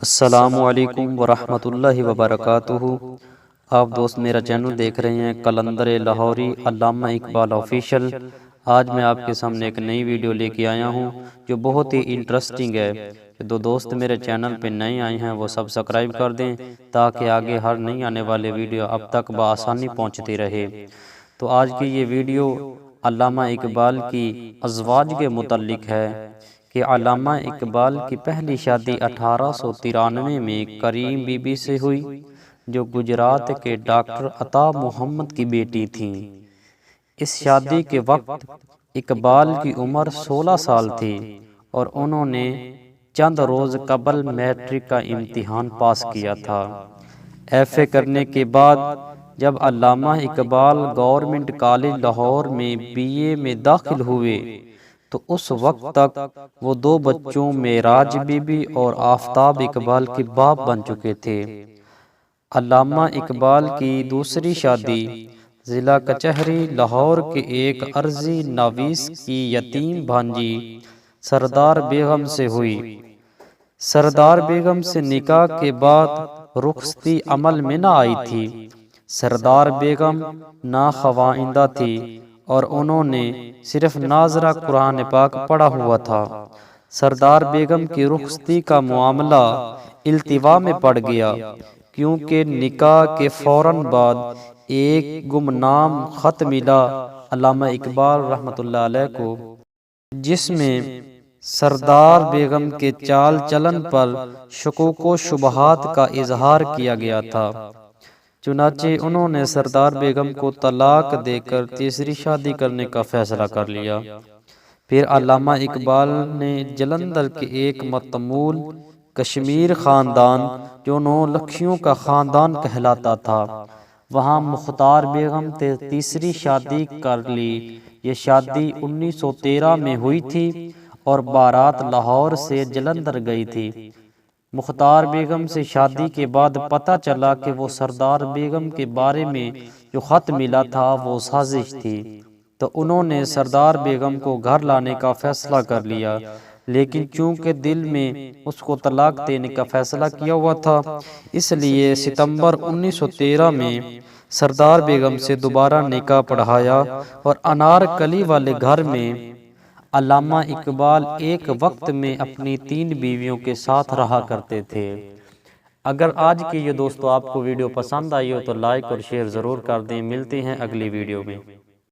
السلام علیکم ورحمۃ اللہ وبرکاتہ۔ آپ دوست میرا چینل دیکھ رہے ہیں قلندر لاہوری علامہ اقبال آفیشل۔ آج میں آپ کے سامنے ایک نئی ویڈیو لے کے آیا ہوں جو بہت ہی انٹرسٹنگ ہے۔ جو دوست میرے چینل پہ نئے آئے ہیں وہ سبسکرائب کر دیں تاکہ آگے ہر نئی آنے والے ویڈیو اب تک بآسانی پہنچتی رہے۔ تو آج کی یہ ویڈیو علامہ اقبال کی ازواج کے متعلق ہے کہ علامہ اقبال کی پہلی شادی 1893 میں کریم بی بی سے ہوئی جو گجرات کے ڈاکٹر عطا محمد کی بیٹی تھیں۔ اس شادی کے وقت اقبال کی عمر 16 سال تھی اور انہوں نے چند روز قبل میٹرک کا امتحان پاس کیا تھا۔ ایف اے کرنے کے بعد جب علامہ اقبال گورنمنٹ کالج لاہور میں بی اے میں داخل ہوئے تو اس وقت تک وہ 2 بچوں معراج بی بی اور آفتاب اقبال کے باپ بن چکے تھے۔ علامہ اقبال کی دوسری شادی ضلع کچہری لاہور کے ایک عرضی نویس کی یتیم بھانجی سردار بیگم سے ہوئی۔ سردار بیگم سے نکاح کے بعد رخصتی عمل میں نہ آئی تھی۔ سردار بیگم ناخواندہ تھی اور انہوں نے صرف ناظرہ قرآن پاک پڑھا ہوا تھا۔ سردار بیگم کی رخصتی کا معاملہ التوا میں پڑ گیا کیونکہ نکاح کے فوراً بعد ایک گمنام خط ملا علامہ اقبال رحمۃ اللہ علیہ کو، جس میں سردار بیگم کے چال چلن پر شکوک و شبہات کا اظہار کیا گیا تھا۔ چنانچہ انہوں نے سردار بیگم کو طلاق دے کر تیسری شادی کرنے کا فیصلہ کر لیا۔ پھر علامہ اقبال نے جلندھر کے ایک متمول کشمیر خاندان جو 9 لکھیوں کا خاندان کہلاتا تھا وہاں مختار بیگم سے تیسری شادی کر لی۔ یہ شادی 1913 میں ہوئی تھی اور بارات لاہور سے جلندھر گئی تھی۔ مختار بیگم سے شادی کے بعد پتہ چلا کہ وہ سردار بیگم کے بارے میں جو خط ملا تھا وہ سازش تھی، تو انہوں نے سردار بیگم کو گھر لانے کا فیصلہ کر لیا، لیکن چونکہ دل میں اس کو طلاق دینے کا فیصلہ کیا ہوا تھا اس لیے ستمبر 1913 میں سردار بیگم سے دوبارہ نکاح پڑھایا اور انار کلی والے گھر میں علامہ اقبال ایک وقت میں اپنی 3 بیویوں کے ساتھ رہا کرتے تھے۔ اگر آج کی یہ دوستو آپ کو ویڈیو پسند آئی ہو تو لائک اور شیئر ضرور کر دیں۔ ملتے ہیں اگلی ویڈیو میں۔